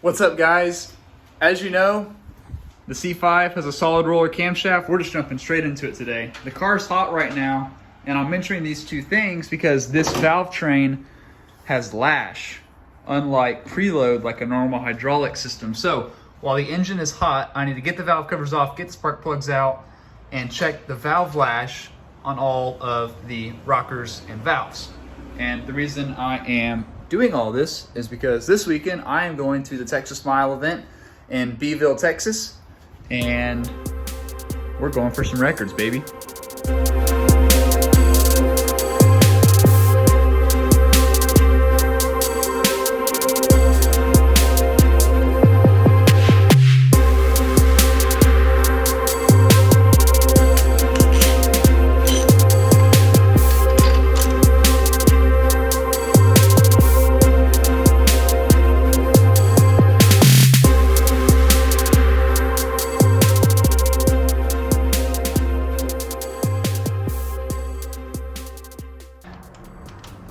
What's up, guys? As you know, the C5 has a solid roller camshaft. We're just jumping straight into it today. The car's hot right now, and I'm mentioning these two things because this valve train has lash, unlike preload like a normal hydraulic system. So while the engine is hot, I need to get the valve covers off, get the spark plugs out, and check the valve lash on all of the rockers and valves. And the reason I am doing all this is because this weekend I am going to the Texas Mile event in Beeville, Texas, and we're going for some records, baby.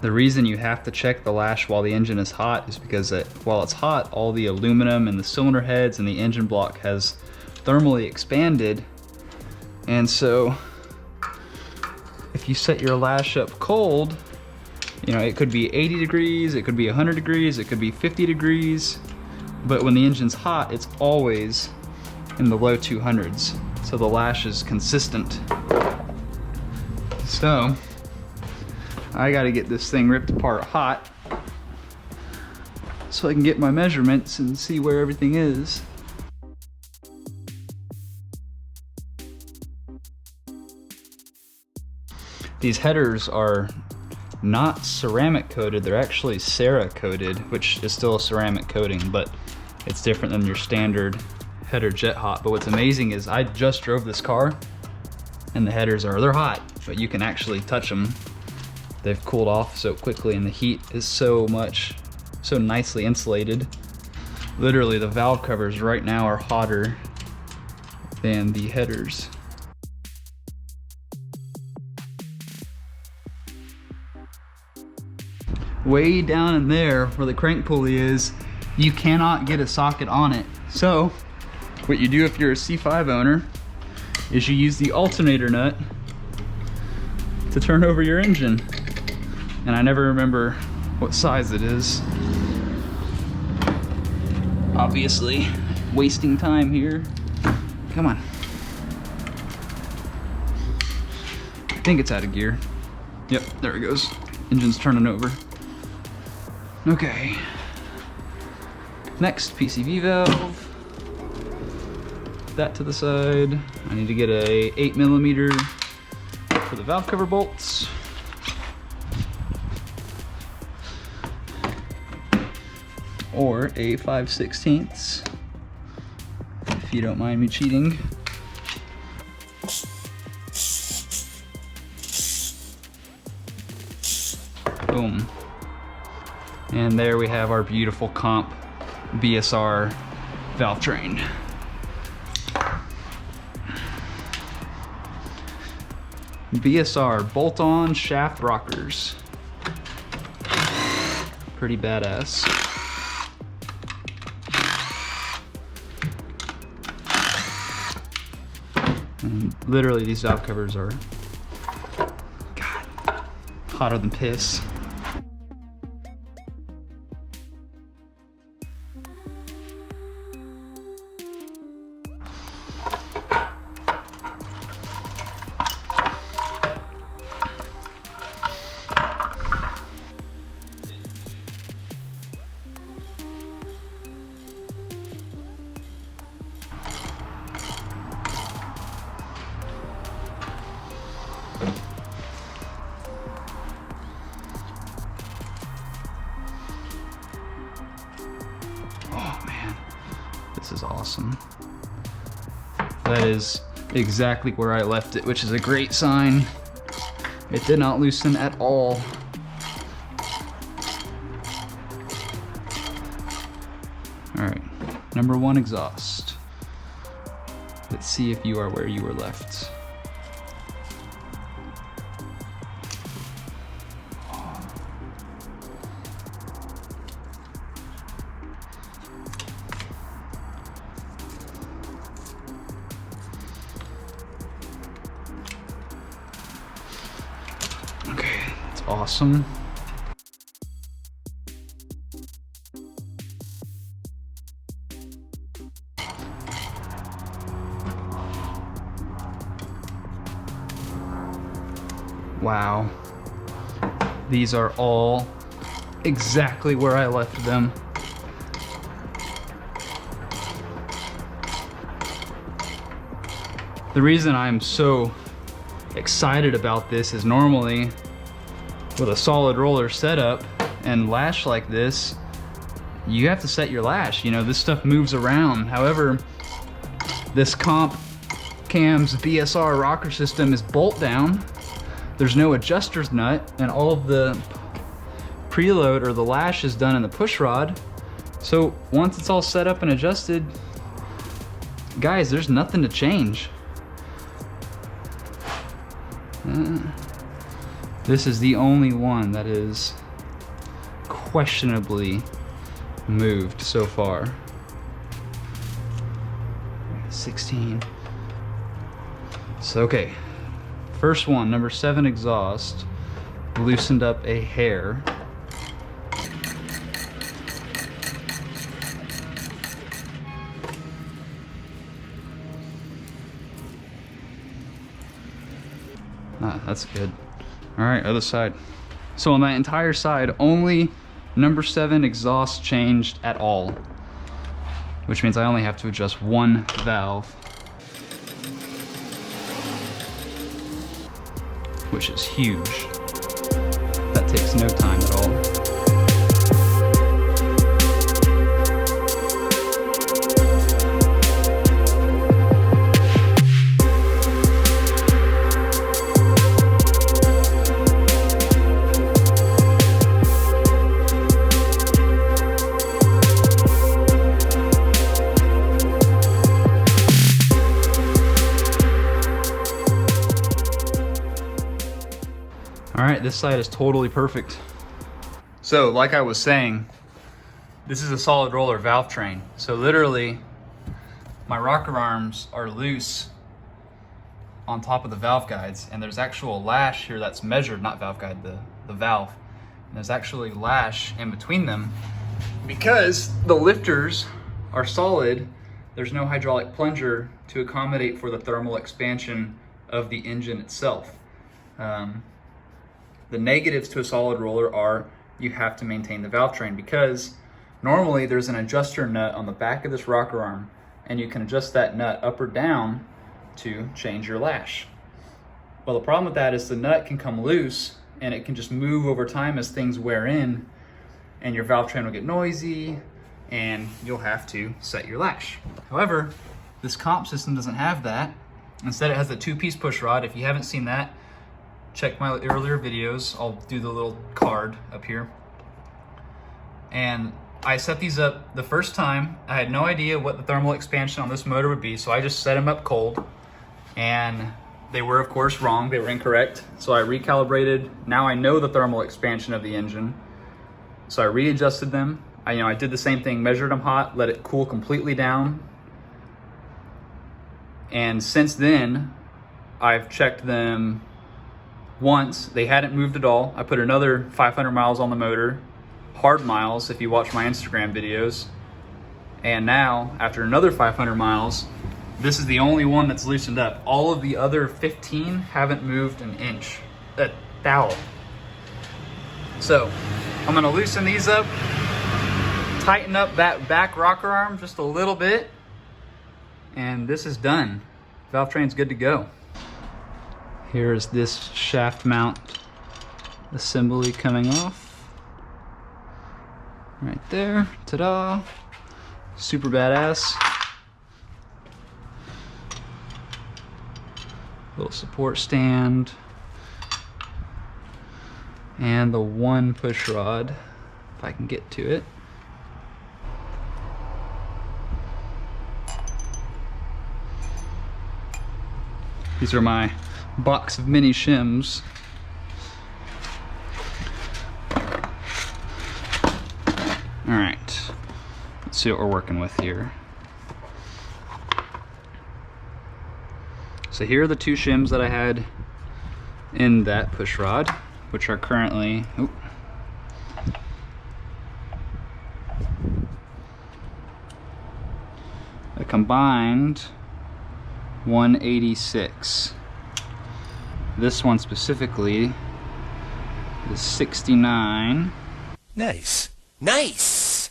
The reason you have to check the lash while the engine is hot is because while it's hot, all the aluminum and the cylinder heads and the engine block has thermally expanded. And so if you set your lash up cold, you know, it could be 80 degrees, it could be 100 degrees, it could be 50 degrees. But when the engine's hot, it's always in the low 200s. So the lash is consistent. So I gotta get this thing ripped apart hot so I can get my measurements and see where everything is. These headers are not ceramic coated, they're actually Cera-coated, which is still a ceramic coating, but it's different than your standard header jet hot. But what's amazing is I just drove this car and the headers they're hot, but you can actually touch them. They've cooled off so quickly and the heat is so nicely insulated. Literally the valve covers right now are hotter than the headers. Way down in there where the crank pulley is, you cannot get a socket on it. So what you do if you're a C5 owner is you use the alternator nut to turn over your engine. And I never remember what size it is. Obviously, wasting time here. Come on. I think it's out of gear. Yep, there it goes. Engine's turning over. Okay. Next, PCV valve. Put that to the side. I need to get a 8mm for the valve cover bolts. Or a 5/16, if you don't mind me cheating. Boom. And there we have our beautiful comp BSR valve train. BSR bolt-on shaft rockers. Pretty badass. And literally these valve covers are, God, hotter than piss. Oh man, this is awesome. That is exactly where I left it, which is a great sign. It did not loosen at all. All right, number 1 exhaust. Let's see if you are where you were left. awesome. Wow. These are all exactly where I left them. The reason I'm so excited about this is normally with a solid roller setup and lash like this, you have to set your lash. You know, this stuff moves around. However, this Comp Cam's BSR rocker system is bolt down. There's no adjuster's nut, and all of the preload or the lash is done in the push rod. So once it's all set up and adjusted, guys, there's nothing to change. This is the only one that is questionably moved so far. 16. So, okay. First one, number 7 exhaust, loosened up a hair. That's good. All right, other side. So on that entire side, only number 7 exhaust changed at all, which means I only have to adjust one valve, which is huge. That takes no time at all. All right, this side is totally perfect. So like I was saying, this is a solid roller valve train. So literally my rocker arms are loose on top of the valve guides, and there's actual lash here that's measured, not valve guide, the valve. And there's actually lash in between them because the lifters are solid. There's no hydraulic plunger to accommodate for the thermal expansion of the engine itself. The negatives to a solid roller are you have to maintain the valve train, because normally there's an adjuster nut on the back of this rocker arm, and you can adjust that nut up or down to change your lash. Well, the problem with that is the nut can come loose and it can just move over time as things wear in, and your valve train will get noisy and you'll have to set your lash. However, this Comp system doesn't have that. Instead, it has a 2-piece push rod. If you haven't seen that, check my earlier videos. I'll do the little card up here. And I set these up the first time. I had no idea what the thermal expansion on this motor would be, so I just set them up cold. And they were, of course, wrong. They were incorrect. So I recalibrated. Now I know the thermal expansion of the engine. So I readjusted them. I did the same thing, measured them hot, let it cool completely down. And since then, I've checked them once. They hadn't moved at all. I put another 500 miles on the motor, hard miles if you watch my Instagram videos. And now, after another 500 miles, this is the only one that's loosened up. All of the other 15 haven't moved an inch. That dowel. So, I'm gonna loosen these up, tighten up that back rocker arm just a little bit, and this is done. Valve train's good to go. Here's this shaft mount assembly coming off. Right there, ta-da. Super badass. Little support stand. And the one push rod, if I can get to it. These are my box of mini shims. All right, let's see what we're working with here. So here are the 2 shims that I had in that push rod. which are currently, a combined 186. This one specifically is 69. Nice. Nice!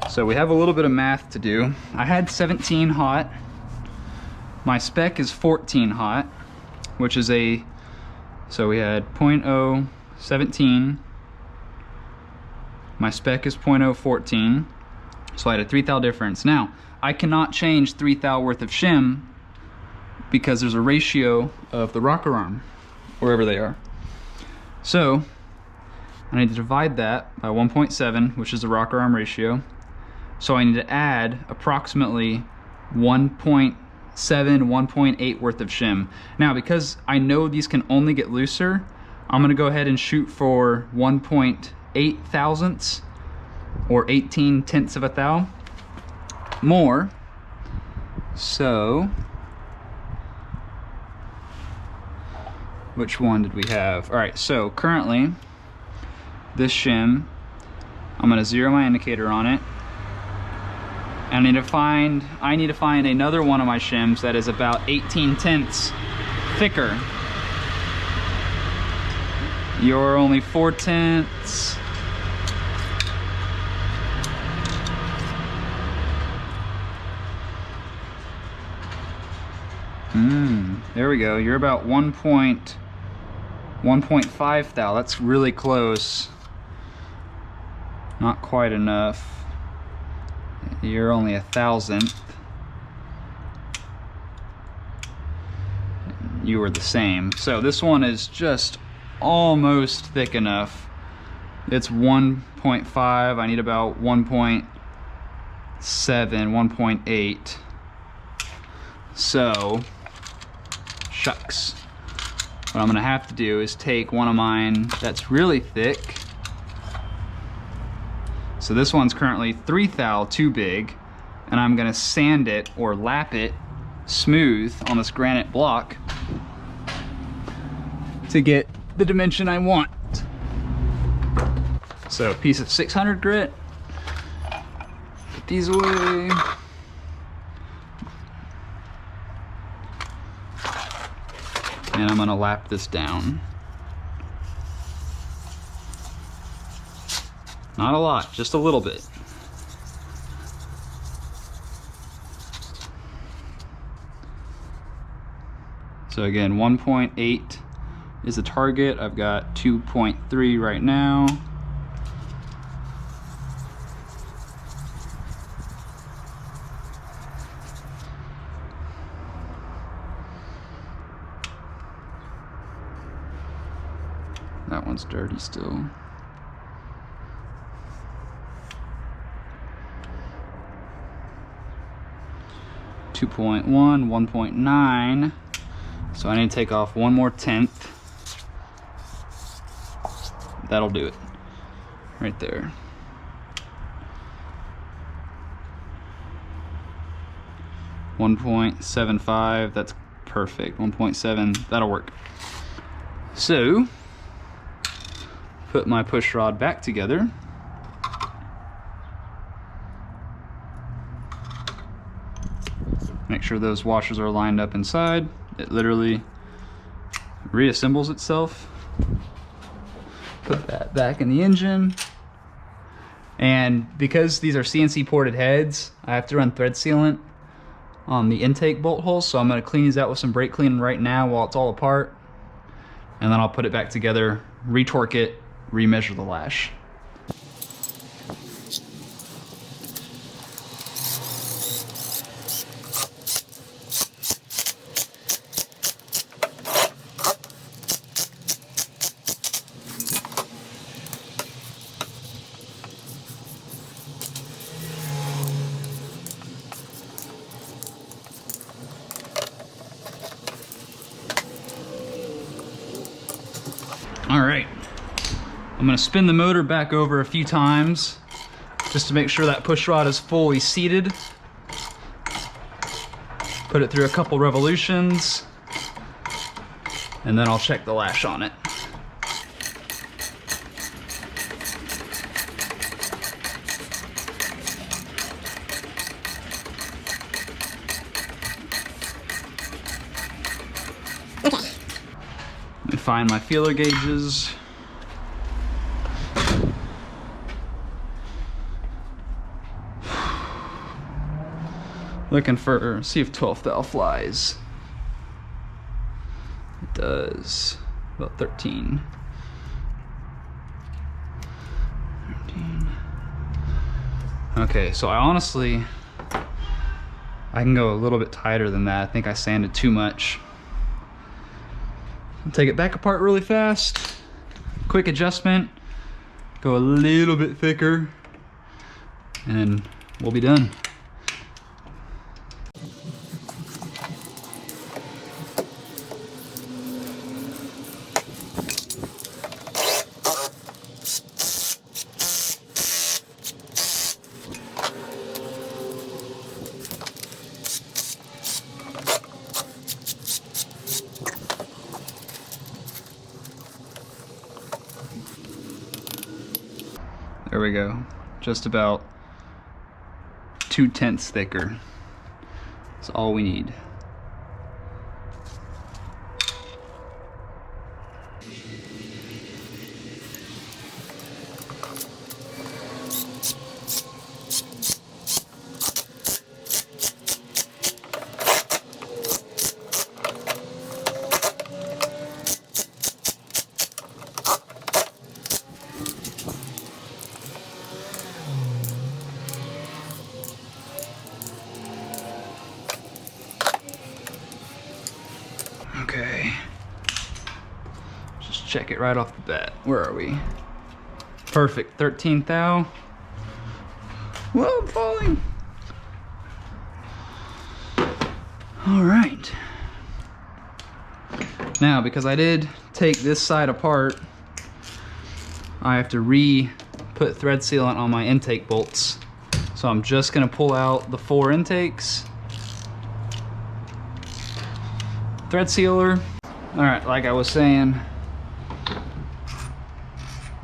So we have a little bit of math to do. I had 17 hot. My spec is 14 hot, which is so we had 0.017. My spec is 0.014. So I had a 3 thou difference. Now, I cannot change 3 thou worth of shim because there's a ratio of the rocker arm, wherever they are. So, I need to divide that by 1.7, which is the rocker arm ratio. So I need to add approximately 1.7, 1.8 worth of shim. Now, because I know these can only get looser, I'm gonna go ahead and shoot for 1.8 thousandths or 18 tenths of a thou more. So, which one did we have? All right, so currently, this shim, I'm gonna zero my indicator on it. And I need to find another one of my shims that is about 18 tenths thicker. You're only 4 tenths. There we go. You're about 1.5 thou. That's really close. Not quite enough. You're only 1,000th. You were the same. So this one is just almost thick enough. It's 1.5. I need about 1.7, 1.8. So, shucks. What I'm gonna have to do is take one of mine that's really thick. So this one's currently 3 thou too big, and I'm gonna sand it or lap it smooth on this granite block to get the dimension I want. So a piece of 600 grit, put these away. And I'm gonna lap this down. Not a lot, just a little bit. So again, 1.8 is the target. I've got 2.3 right now. That one's dirty still. .1, 1.9. So I need to take off 1 more tenth. That'll do it. Right there. .75, that's perfect. 1.7, that'll work. So, put my push rod back together. Make sure those washers are lined up inside. It literally reassembles itself. Put that back in the engine. And because these are CNC ported heads, I have to run thread sealant on the intake bolt holes. So I'm gonna clean these out with some brake cleaning right now while it's all apart. And then I'll put it back together, retorque it, remeasure the lash. All right, I'm gonna spin the motor back over a few times just to make sure that push rod is fully seated. Put it through a couple revolutions, and then I'll check the lash on it. find my feeler gauges. Looking for, see if 12th thou flies. It does. About 13. 13. Okay, so I can go a little bit tighter than that. I think I sanded too much. I'll take it back apart really fast. Quick adjustment. Go a little bit thicker. And we'll be done. There we go. Just about 2/10 thicker. That's all we need. Okay, just check it right off the bat. Where are we? Perfect, 13th thou. Whoa, I'm falling. All right. Now, because I did take this side apart, I have to re-put thread sealant on my intake bolts. So I'm just gonna pull out the 4 intakes. Thread sealer. All right, like I was saying,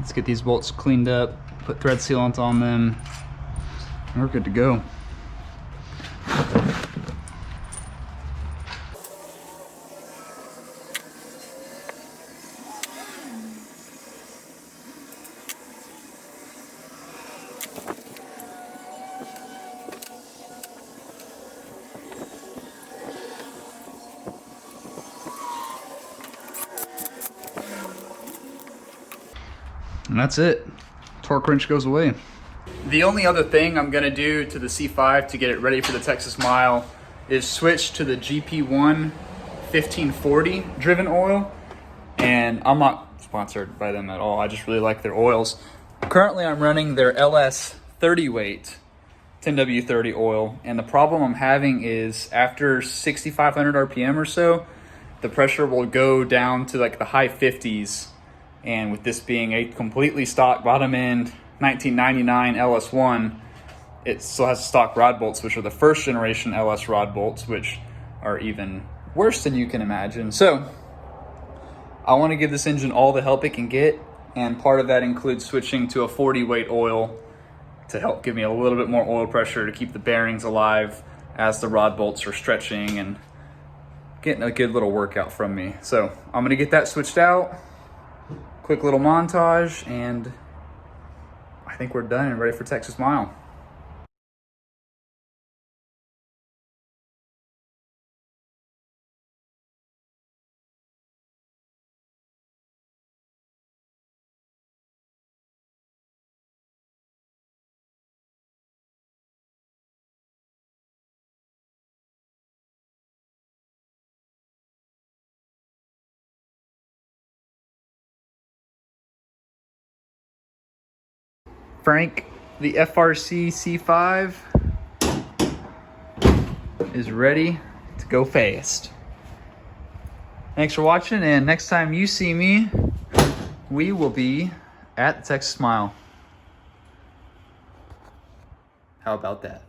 let's get these bolts cleaned up, put thread sealant on them, and we're good to go. And that's it. Torque wrench goes away. The only other thing I'm gonna do to the C5 to get it ready for the Texas Mile is switch to the GP1 1540 driven oil. And I'm not sponsored by them at all. I just really like their oils. Currently I'm running their LS 30 weight 10W30 oil. And the problem I'm having is after 6,500 RPM or so, the pressure will go down to like the high 50s. And with this being a completely stock bottom end 1999 LS1, it still has stock rod bolts, which are the first generation LS rod bolts, which are even worse than you can imagine. So I want to give this engine all the help it can get, and part of that includes switching to a 40 weight oil to help give me a little bit more oil pressure to keep the bearings alive as the rod bolts are stretching and getting a good little workout from me. So I'm going to get that switched out. Quick little montage, and I think we're done and ready for Texas Mile. Frank, the FRC C5 is ready to go fast. Thanks for watching, and next time you see me, we will be at the Texas Mile. How about that?